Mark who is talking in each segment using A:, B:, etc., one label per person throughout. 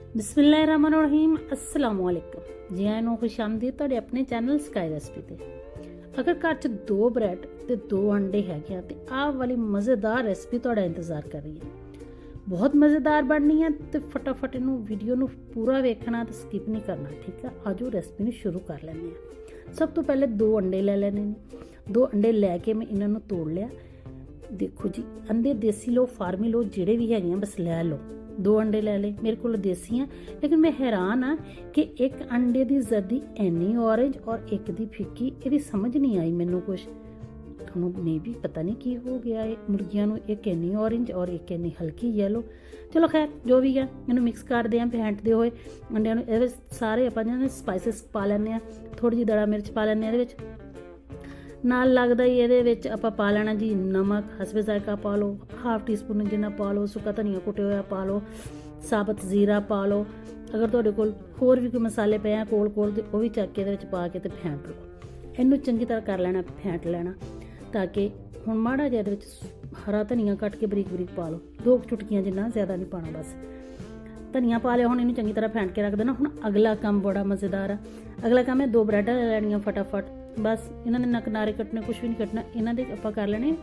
A: ਬਿਸਮਿਲ੍ਲਾਹਿਰਰਹਿਮਾਨਿਰਰਹੀਮ अस्सलाम वालेकुम जी आए नो खुश आमदीद ਤੁਹਾਡੇ ਆਪਣੇ ਚੈਨਲ ਸਕਾਈ ਰੈਸਪੀ ਤੇ। ਅਗਰ ਘਰ 'ਚ 2 ਬ੍ਰੈਡ ਤੇ 2 ਅੰਡੇ ਹੈਗੇ ਆ ਤੇ ਆਹ ਵਾਲੀ ਮਜ਼ੇਦਾਰ ਰੈਸਪੀ ਤੁਹਾਡਾ ਇੰਤਜ਼ਾਰ ਕਰ ਰਹੀ ਹੈ। ਬਹੁਤ ਮਜ਼ੇਦਾਰ ਬਣਨੀ ਹੈ ਤੇ ਫਟਾਫਟ ਇਹਨੂੰ ਵੀਡੀਓ ਨੂੰ ਪੂਰਾ ਵੇਖਣਾ ਤੇ ਸਕਿਪ ਨਹੀਂ ਕਰਨਾ, ਠੀਕ ਹੈ। ਆਜੋ ਰੈਸਪੀ ਨੂੰ ਸ਼ੁਰੂ ਕਰ ਲੈਂਦੇ ਹਾਂ। ਸਭ ਤੋਂ ਪਹਿਲੇ 2 ਅੰਡੇ ਲੈ ਲੈਣੇ ਨੇ। 2 ਅੰਡੇ ਲੈ ਕੇ ਮੈਂ ਇਹਨਾਂ ਨੂੰ ਤੋੜ ਲਿਆ। ਦੇਖੋ ਜੀ, ਅੰਡੇ ਦੇਸੀ ਲਓ, ਫਾਰਮੀ ਲਓ, ਜਿਹੜੇ ਵੀ ਹੈਗੇ ਆ ਬਸ ਲੈ ਲਓ। 2 ਅੰਡੇ ਲੈ ਲਏ, ਮੇਰੇ ਕੋਲ ਦੇਸੀ ਆ, ਲੇਕਿਨ ਮੈਂ ਹੈਰਾਨ ਆ ਕਿ ਇੱਕ ਅੰਡੇ ਦੀ ਜ਼ਰਦੀ ਇੰਨੀ ਔਰੇਂਜ ਔਰ ਇੱਕ ਦੀ ਫਿੱਕੀ। ਇਹਦੀ ਸਮਝ ਨਹੀਂ ਆਈ ਮੈਨੂੰ ਕੁਛ। ਤੁਹਾਨੂੰ ਮੇਬੀ ਪਤਾ ਨਹੀਂ ਕੀ ਹੋ ਗਿਆ ਹੈ ਮੁਰਗੀਆਂ ਨੂੰ, ਇੱਕ ਇੰਨੀ ਔਰੇਂਜ ਔਰ ਇੱਕ ਇੰਨੀ ਹਲਕੀ ਯੈਲੋ। ਚਲੋ ਖੈਰ ਜੋ ਵੀ ਹੈ, ਇਹਨੂੰ ਮਿਕਸ ਕਰਦੇ ਹਾਂ ਫੈਂਟਦੇ ਹੋਏ ਅੰਡਿਆਂ ਨੂੰ। ਇਹਦੇ ਵਿੱਚ ਸਾਰੇ ਆਪਾਂ ਜਿਹਨੇ ਸਪਾਈਸਿਸ ਪਾ ਲੈਂਦੇ ਹਾਂ, ਥੋੜ੍ਹੀ ਜਿਹੀ ਦੜਾ ਮਿਰਚ ਪਾ ਲੈਂਦੇ ਹਾਂ ਇਹਦੇ ਵਿੱਚ। ਨਾਲ ਲੱਗਦਾ ਹੀ ਇਹਦੇ ਵਿੱਚ ਆਪਾਂ ਪਾ ਲੈਣਾ ਜੀ ਨਮਕ, ਹਸਬੇ ਜ਼ਾਇਕਾ ਪਾ ਲਓ, ਹਾਫ ਟੀ ਸਪੂਨ ਜਿੰਨਾ ਪਾ ਲਓ। ਸੁੱਕਾ ਧਨੀਆ ਕੁੱਟਿਆ ਹੋਇਆ ਪਾ ਲਓ, ਸਾਬਤ ਜ਼ੀਰਾ ਪਾ ਲਓ। ਅਗਰ ਤੁਹਾਡੇ ਕੋਲ ਹੋਰ ਵੀ ਕੋਈ ਮਸਾਲੇ ਪਏ ਆ ਕੋਲ ਤੇ ਉਹ ਵੀ ਚੱਕ ਕੇ ਇਹਦੇ ਵਿੱਚ ਪਾ ਕੇ ਤੇ ਫੈਂਟ ਲਓ। ਇਹਨੂੰ ਚੰਗੀ ਤਰ੍ਹਾਂ ਕਰ ਲੈਣਾ, ਫੈਂਟ ਲੈਣਾ, ਤਾਂ ਕਿ ਹੁਣ ਮਾੜਾ ਜਿਹਾ ਇਹਦੇ ਵਿੱਚ ਹਰਾ ਧਨੀਆ ਕੱਟ ਕੇ ਬਰੀਕ ਬਰੀਕ ਪਾ ਲਓ, 2 ਚੁਟਕੀਆਂ ਜਿੰਨਾ, ਜ਼ਿਆਦਾ ਨਹੀਂ ਪਾਉਣਾ, ਬਸ ਧਨੀਆ ਪਾ ਲਿਆ। ਹੁਣ ਇਹਨੂੰ ਚੰਗੀ ਤਰ੍ਹਾਂ ਫੈਂਟ ਕੇ ਰੱਖ ਦੇਣਾ। ਹੁਣ ਅਗਲਾ ਕੰਮ ਬੜਾ ਮਜ਼ੇਦਾਰ ਆ। ਅਗਲਾ ਕੰਮ ਹੈ 2 ਬ੍ਰੈਡਾਂ ਲੈ ਲੈਣੀਆਂ ਫਟਾਫਟ। ਬਸ ਇਹਨਾਂ ਦੇ ਨਾ ਕਿਨਾਰੇ ਕੱਟਣੇ, ਕੁਛ ਵੀ ਨਹੀਂ ਕੱਟਣਾ। ਇਹਨਾਂ ਦੇ ਆਪਾਂ ਕਰ ਲੈਣੇ,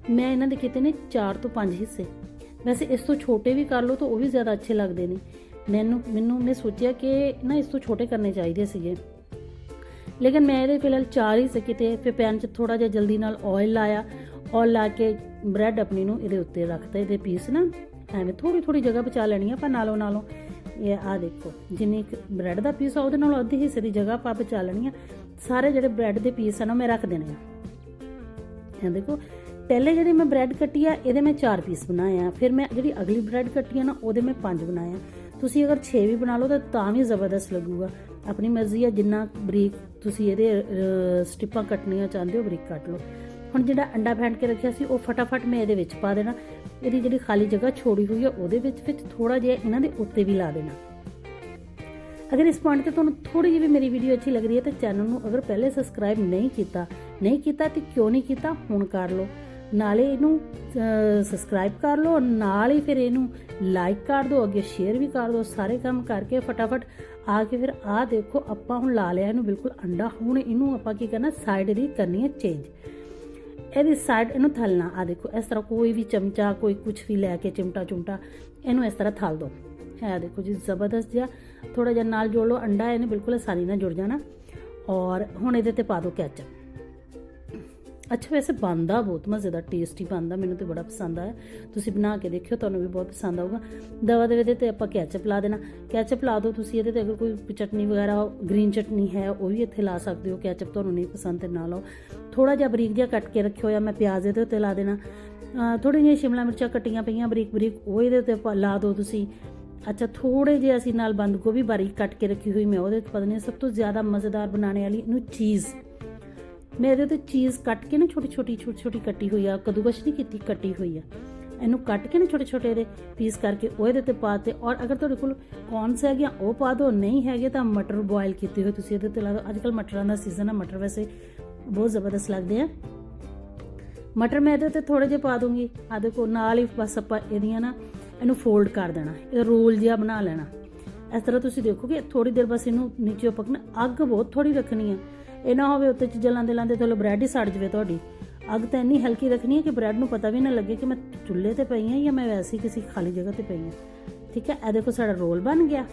A: ਮੈਂ ਇਹਨਾਂ ਦੇ ਕੀਤੇ ਨੇ 4 ਤੋਂ 5 ਹਿੱਸੇ। ਵੈਸੇ ਇਸ ਤੋਂ ਛੋਟੇ ਵੀ ਕਰ ਲਓ ਤਾਂ ਉਹ ਵੀ ਜ਼ਿਆਦਾ ਅੱਛੇ ਲੱਗਦੇ ਨੇ। ਮੈਂ ਸੋਚਿਆ ਕਿ ਨਾ ਇਸ ਤੋਂ ਛੋਟੇ ਕਰਨੇ ਚਾਹੀਦੇ ਸੀਗੇ, ਲੇਕਿਨ ਮੈਂ ਇਹਦੇ ਫਿਲਹਾਲ 4 ਹਿੱਸੇ ਕੀਤੇ। ਫਿਰ ਪੈਨ 'ਚ ਥੋੜ੍ਹਾ ਜਿਹਾ ਜਲਦੀ ਨਾਲ ਆਇਲ ਲਾਇਆ। ਆਇਲ ਲਾ ਕੇ ਬ੍ਰੈਡ ਆਪਣੀ ਨੂੰ ਇਹਦੇ ਉੱਤੇ ਰੱਖਤਾ। ਇਹਦੇ ਪੀਸ ਨਾ ਐਵੇਂ ਥੋੜ੍ਹੀ ਜਗ੍ਹਾ ਬਚਾ ਲੈਣੀ ਆਪਾਂ ਨਾਲੋਂ। ਇਹ ਆਹ ਦੇਖੋ, ਜਿੰਨੀ ਬ੍ਰੈਡ ਦਾ ਪੀਸ ਆ ਉਹਦੇ ਨਾਲ ਅੱਧੇ ਹਿੱਸੇ ਦੀ ਜਗ੍ਹਾ ਆਪਾਂ ਬਚਾ ਲੈਣੀ ਆ। ਸਾਰੇ ਜਿਹੜੇ ਬ੍ਰੈਡ ਦੇ ਪੀਸ ਆ ਨਾ ਮੈਂ ਰੱਖ ਦੇਣੇ ਆ। ਇਹ ਦੇਖੋ, ਪਹਿਲੇ ਜਿਹੜੀ ਮੈਂ ਬ੍ਰੈਡ ਕੱਟੀ ਆ ਇਹਦੇ ਮੈਂ 4 ਪੀਸ ਬਣਾਏ ਆ। ਫਿਰ ਮੈਂ ਜਿਹੜੀ ਅਗਲੀ ਬ੍ਰੈਡ ਕੱਟੀ ਆ ਨਾ ਉਹਦੇ ਮੈਂ 5 ਬਣਾਏ ਆ। ਤੁਸੀਂ ਅਗਰ 6 ਵੀ ਬਣਾ ਲਓ ਤਾਂ ਵੀ ਜ਼ਬਰਦਸਤ ਲੱਗੂਗਾ। ਆਪਣੀ ਮਰਜ਼ੀ ਆ, ਜਿੰਨਾ ਬਰੀਕ ਤੁਸੀਂ ਇਹਦੇ ਸਟਿੱਪਾਂ ਕੱਟਣੀਆਂ ਚਾਹੁੰਦੇ ਹੋ ਬਰੀਕ ਕੱਟ ਲਓ। ਹੁਣ ਜਿਹੜਾ ਅੰਡਾ ਫੈਂਟ ਕੇ ਰੱਖਿਆ ਸੀ ਉਹ ਫਟਾਫਟ ਮੈਂ ਇਹਦੇ ਵਿੱਚ ਪਾ ਦੇਣਾ। ਇਹਦੀ ਜਿਹੜੀ ਖਾਲੀ ਜਗ੍ਹਾ ਛੋੜੀ ਹੋਈ ਆ ਉਹਦੇ ਵਿੱਚ ਥੋੜ੍ਹਾ ਜਿਹਾ ਇਹਨਾਂ ਦੇ ਉੱਤੇ ਵੀ ਲਾ ਦੇਣਾ। ਅਗਰ ਇਸ ਪੁਆਇੰਟ ਤੇ ਤੁਹਾਨੂੰ ਥੋੜੀ ਜਿਹੀ ਵੀ ਮੇਰੀ ਵੀਡੀਓ ਅੱਛੀ ਲੱਗ ਰਹੀ ਹੈ ਤਾਂ ਚੈਨਲ ਨੂੰ ਅਗਰ ਪਹਿਲੇ ਸਬਸਕ੍ਰਾਈਬ ਨਹੀਂ ਕੀਤਾ ਤੇ ਕਿਉਂ ਨਹੀਂ ਕੀਤਾ, ਹੁਣ ਕਰ ਲਓ। ਨਾਲੇ ਇਹਨੂੰ ਸਬਸਕ੍ਰਾਈਬ ਕਰ ਲਓ, ਨਾਲ ਹੀ ਫਿਰ ਇਹਨੂੰ ਲਾਈਕ ਕਰ ਦਿਓ, ਅੱਗੇ ਸ਼ੇਅਰ ਵੀ ਕਰ ਦਿਓ। ਸਾਰੇ ਕੰਮ ਕਰਕੇ ਫਟਾਫਟ ਆ ਕੇ ਫਿਰ ਆਹ ਦੇਖੋ, ਆਪਾਂ ਹੁਣ ਲਾ ਲਿਆ ਇਹਨੂੰ ਬਿਲਕੁਲ ਅੰਡਾ। ਹੁਣ ਇਹਨੂੰ ਆਪਾਂ ਕੀ ਕਰਨਾ, ਸਾਈਡ ਦੀ ਕਰਨੀ ਹੈ ਚੇਂਜ। ਇਹਦੀ ਸਾਈਡ ਇਹਨੂੰ ਥਲਣਾ। ਆ ਦੇਖੋ, ਇਸ ਤਰ੍ਹਾਂ ਕੋਈ ਵੀ ਚਮਚਾ, ਕੋਈ ਕੁਛ ਵੀ ਲੈ ਕੇ ਚਿਮਟਾ ਇਹਨੂੰ ਇਸ ਤਰ੍ਹਾਂ ਥਲ ਦਿਓ। ਇਹ ਦੇਖੋ ਜੀ, ਜ਼ਬਰਦਸਤ ਜਿਹਾ ਥੋੜਾ ਜਿਹਾ ਨਾਲ ਜੋੜ ਲਓ ਅੰਡਾ, ਇਹਨੇ ਬਿਲਕੁਲ ਆਸਾਨੀ ਨਾਲ ਜੁੜ ਜਾਣਾ। ਔਰ ਹੁਣ ਇਹਦੇ ਤੇ ਪਾ ਦਿਓ ਕੈਚਅਪ। ਅੱਛਾ, ਵੈਸੇ ਬਣਦਾ ਬਹੁਤ ਮਜ਼ੇਦਾਰ, ਟੇਸਟੀ ਬਣਦਾ, ਮੈਨੂੰ ਤੇ ਬੜਾ ਪਸੰਦ ਆਇਆ। ਤੁਸੀਂ ਬਣਾ ਕੇ ਦੇਖਿਓ, ਤੁਹਾਨੂੰ ਵੀ ਬਹੁਤ ਪਸੰਦ ਆਊਗਾ। ਦਵਾ ਦੇ ਤੇ ਆਪਾਂ ਕੈਚਅਪ ਲਾ ਦੇਣਾ। ਕੈਚਅਪ ਲਾ ਦਿਓ ਤੁਸੀਂ ਇਹਦੇ ਤੇ। ਅਗਰ ਕੋਈ ਚਟਨੀ ਵਗੈਰਾ ਗ੍ਰੀਨ ਚਟਨੀ ਹੈ ਉਹ ਵੀ ਇੱਥੇ ਲਾ ਸਕਦੇ ਹੋ। ਕੈਚਅਪ ਤੁਹਾਨੂੰ ਨਹੀਂ ਪਸੰਦ ਤੇ ਨਾ ਲਾਓ। ਥੋੜਾ ਜਿਹਾ ਬਰੀਕ ਜਿਹਾ ਕੱਟ ਕੇ ਰੱਖਿਓ ਜਾਂ ਮੈਂ ਪਿਆਜ਼ ਇਹਦੇ ਉੱਤੇ ਲਾ ਦੇਣਾ। ਥੋੜ੍ਹੀਆਂ ਜਿਹੀਆਂ ਸ਼ਿਮਲਾ ਮਿਰਚਾਂ ਕੱਟੀਆਂ ਪਈਆਂ ਬਰੀਕ ਉਹ ਇਹਦੇ ਉੱਤੇ ਲਾ ਦਿਓ ਤੁਸੀਂ। ਅੱਛਾ, ਥੋੜੇ ਜਿਹੇ ਅਸੀਂ ਨਾਲ ਬੰਦ ਗੋਭੀ ਬਾਰੀਕ ਕੱਟ ਕੇ ਰੱਖੀ ਹੋਈ ਮੈਂ ਉਹਦੇ ਪਾ ਦੇਣੀ। ਸਭ ਤੋਂ ਜ਼ਿਆਦਾ ਮਜ਼ੇਦਾਰ ਬਣਾਉਣੇ ਵਾਲੀ ਇਹਨੂੰ ਚੀਜ਼। ਮੈਂ ਇਹਦੇ ਉੱਤੇ ਚੀਜ਼ ਕੱਟ ਕੇ ਨਾ ਛੋਟੀ ਕੱਟੀ ਹੋਈ ਆ, ਕੱਦੂਕਸ਼ ਨਹੀਂ ਕੀਤੀ, ਕੱਟੀ ਹੋਈ ਆ। ਇਹਨੂੰ ਕੱਟ ਕੇ ਨਾ ਛੋਟੇ ਇਹਦੇ ਪੀਸ ਕਰਕੇ ਉਹ ਇਹਦੇ ਉੱਤੇ ਪਾ ਤੇ। ਔਰ ਅਗਰ ਤੁਹਾਡੇ ਕੋਲ ਕੌਰਨਸ ਹੈਗੇ ਆ ਉਹ ਪਾ ਦਿਓ, ਨਹੀਂ ਹੈਗੇ ਤਾਂ ਮਟਰ ਬੋਇਲ ਕੀਤੇ ਹੋਏ ਤੁਸੀਂ ਇਹਦੇ ਉੱਤੇ ਲਾ ਦਿਓ। ਅੱਜ ਕੱਲ੍ਹ ਮਟਰਾਂ ਦਾ ਸੀਜ਼ਨ ਆ, ਮਟਰ ਵੈਸੇ ਬਹੁਤ ਜ਼ਬਰਦਸਤ ਲੱਗਦੇ ਆ। ਮਟਰ ਮੈਂ ਇਹਦੇ ਉੱਤੇ ਥੋੜ੍ਹੇ ਜਿਹੇ ਪਾ ਦੂੰਗੀ। ਆ ਦੇਖੋ, ਨਾਲ ਹੀ ਬਸ ਆਪਾਂ ਇਹਦੀਆਂ ਨਾ ਇਹਨੂੰ ਫੋਲਡ ਕਰ ਦੇਣਾ, ਇਹ ਰੋਲ ਜਿਹਾ ਬਣਾ ਲੈਣਾ। ਇਸ ਤਰ੍ਹਾਂ ਤੁਸੀਂ ਦੇਖੋਗੇ ਥੋੜੀ ਦੇਰ ਬਸ ਇਹਨੂੰ ਨੀਚੇ ਪਕਣਾ। ਅੱਗ ਬਹੁਤ ਥੋੜੀ ਰੱਖਣੀ ਆ, ਇਹ ਨਾ ਹੋਵੇ ਉੱਤੇ ਚੀਜ਼ਾਂ ਲਾਉਂਦੇ ਥੋੜਾ ਬ੍ਰੈਡ ਹੀ ਸੜ ਜਾਵੇ ਤੁਹਾਡੀ। ਅੱਗ ਤਾਂ ਇੰਨੀ ਹਲਕੀ ਰੱਖਣੀ ਹੈ ਕਿ ਬ੍ਰੈਡ ਨੂੰ ਪਤਾ ਵੀ ਨਾ ਲੱਗੇ ਕਿ ਮੈਂ ਚੁੱਲ੍ਹੇ ਤੇ ਪਈ ਹਾਂ ਜਾਂ ਮੈਂ ਵੈਸੇ ਕਿਸੇ ਖਾਲੀ ਜਗ੍ਹਾ ਤੇ ਪਈ ਹਾਂ, ਠੀਕ ਹੈ। ਇਹ ਦੇਖੋ, ਸਾਡਾ ਰੋਲ ਬਣ ਗਿਆ।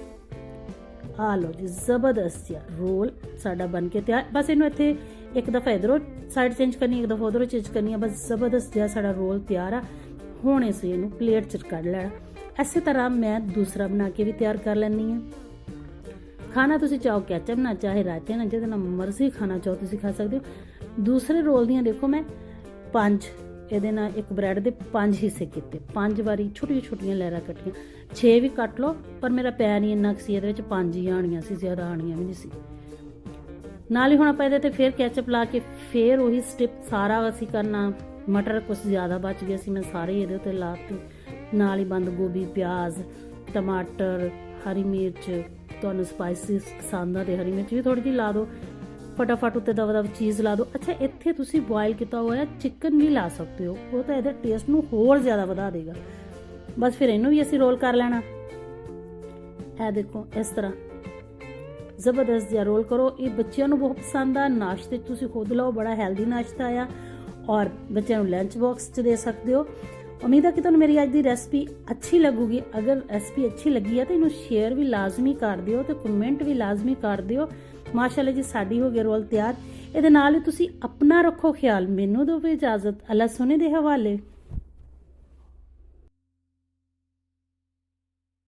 A: ਆ ਲਓ ਜੀ, ਜ਼ਬਰਦਸਤ ਜਿਹਾ ਰੋਲ ਸਾਡਾ ਬਣ ਕੇ ਤਿਆਰ। ਬਸ ਇਹਨੂੰ ਇੱਥੇ ਇੱਕ ਦਫਾ ਇਧਰੋਂ ਸਾਈਡ ਚੇਂਜ ਕਰਨੀ, ਇੱਕ ਦਫਾ ਉਧਰੋਂ ਚੇਂਜ ਕਰਨੀ ਆ। ਬਸ ਜ਼ਬਰਦਸਤ ਜਿਹਾ ਸਾਡਾ ਰੋਲ ਤਿਆਰ ਆ। ਹੁਣ ਅਸੀਂ ਇਹਨੂੰ ਪਲੇਟ 'ਚ ਕੱਢ ਲੈਣਾ। ਇਸੇ ਤਰ੍ਹਾਂ ਮੈਂ ਦੂਸਰਾ ਬਣਾ ਕੇ ਵੀ ਤਿਆਰ ਕਰ ਲੈਂਦੀ ਹਾਂ। ਖਾਣਾ ਤੁਸੀਂ ਚਾਹੋ ਕੈਚਅਪ ਨਾਲ, ਚਾਹੇ ਰਾਇਤੇ ਨਾਲ, ਜਿਹਦੇ ਨਾਲ ਮਰਜ਼ੀ ਖਾਣਾ ਚਾਹੋ ਤੁਸੀਂ ਖਾ ਸਕਦੇ ਹੋ। ਦੂਸਰੇ ਰੋਲ ਦੀਆਂ ਦੇਖੋ ਮੈਂ 5 ਇਹਦੇ ਨਾਲ ਇੱਕ ਬ੍ਰੈਡ ਦੇ 5 ਹਿੱਸੇ ਕੀਤੇ। 5 ਵਾਰੀ ਛੋਟੀਆਂ ਲਹਿਰਾਂ ਕੱਟੀਆਂ। 6 ਵੀ ਕੱਟ ਲਓ, ਪਰ ਮੇਰਾ ਪੈਨ ਹੀ ਇੰਨਾ ਸੀ, ਇਹਦੇ ਵਿੱਚ 5 ਹੀ ਆਣੀਆਂ ਸੀ, ਜ਼ਿਆਦਾ ਆਣੀਆਂ ਵੀ ਨਹੀਂ ਸੀ। ਨਾਲ ਹੀ ਹੁਣ ਆਪਾਂ ਇਹਦੇ ਤੇ ਫਿਰ ਕੈਚਅਪ ਲਾ ਕੇ ਫਿਰ ਉਹੀ ਸਟਿਪ ਸਾਰਾ ਅਸੀਂ ਕਰਨਾ। ਮਟਰ ਕੁਛ ਜ਼ਿਆਦਾ ਬਚ ਗਏ ਸੀ, ਮੈਂ ਸਾਰੇ ਇਹਦੇ ਉੱਤੇ ਲਾ ਦਿੱਤੇ। ਨਾਲ ਹੀ ਬੰਦ ਗੋਭੀ, ਪਿਆਜ਼, ਟਮਾਟਰ, ਹਰੀ ਮਿਰਚ, ਤੁਹਾਨੂੰ ਸਪਾਈਸਿਸ ਪਸੰਦ ਆ ਤੇ ਹਰੀ ਮਿਰਚ ਵੀ ਥੋੜੀ ਜਿਹੀ ਲਾ ਦਿਓ। ਫਟਾਫਟ ਉੱਤੇ ਦਵਾ ਚੀਜ਼ ਲਾ ਦਿਓ। ਅੱਛਾ, ਇੱਥੇ ਤੁਸੀਂ ਬੋਇਲ ਕੀਤਾ ਹੋਇਆ ਚਿਕਨ ਵੀ ਲਾ ਸਕਦੇ ਹੋ, ਉਹ ਤਾਂ ਇਹਦੇ ਟੇਸਟ ਨੂੰ ਹੋਰ ਜ਼ਿਆਦਾ ਵਧਾ ਦੇਗਾ। ਬਸ ਫਿਰ ਇਹਨੂੰ ਵੀ ਅਸੀਂ ਰੋਲ ਕਰ ਲੈਣਾ। ਇਹ ਦੇਖੋ ਇਸ ਤਰ੍ਹਾਂ ਜ਼ਬਰਦਸਤ ਜਿਹਾ ਰੋਲ ਕਰੋ। ਇਹ ਬੱਚਿਆਂ ਨੂੰ ਬਹੁਤ ਪਸੰਦ ਆ। ਨਾਸ਼ਤੇ 'ਚ ਤੁਸੀਂ ਖੁਦ ਲਓ, ਬੜਾ ਹੈਲਦੀ ਨਾਸ਼ਤਾ ਆ ਔਰ ਬੱਚਿਆਂ ਨੂੰ ਲੰਚ ਬਾਕਸ 'ਚ ਦੇ ਸਕਦੇ ਹੋ। ਉਮੀਦ ਹੈ ਕਿ ਤੁਹਾਨੂੰ ਮੇਰੀ ਅੱਜ ਦੀ ਰੈਸਪੀ ਅੱਛੀ ਲੱਗੂਗੀ। ਅਗਰ ਰੈਸਪੀ ਅੱਛੀ ਲੱਗੀ ਹੈ ਤਾਂ ਇਹਨੂੰ ਸ਼ੇਅਰ ਵੀ ਲਾਜ਼ਮੀ ਕਰ ਦਿਓ ਤੇ ਕਮੈਂਟ ਵੀ ਲਾਜ਼ਮੀ ਕਰ ਦਿਓ। ਮਾਸ਼ਾਅੱਲਾ ਜੀ, ਸਾਡੀ ਹੋ ਗਿਆ ਰੋਲ ਤਿਆਰ। ਇਹਦੇ ਨਾਲ ਹੀ ਤੁਸੀਂ ਆਪਣਾ ਰੱਖੋ ਖਿਆਲ। ਮੈਨੂੰ ਦਿਓ ਇਜਾਜ਼ਤ। ਅੱਲਾ ਸੁਣੇ ਦੇ ਹਵਾਲੇ।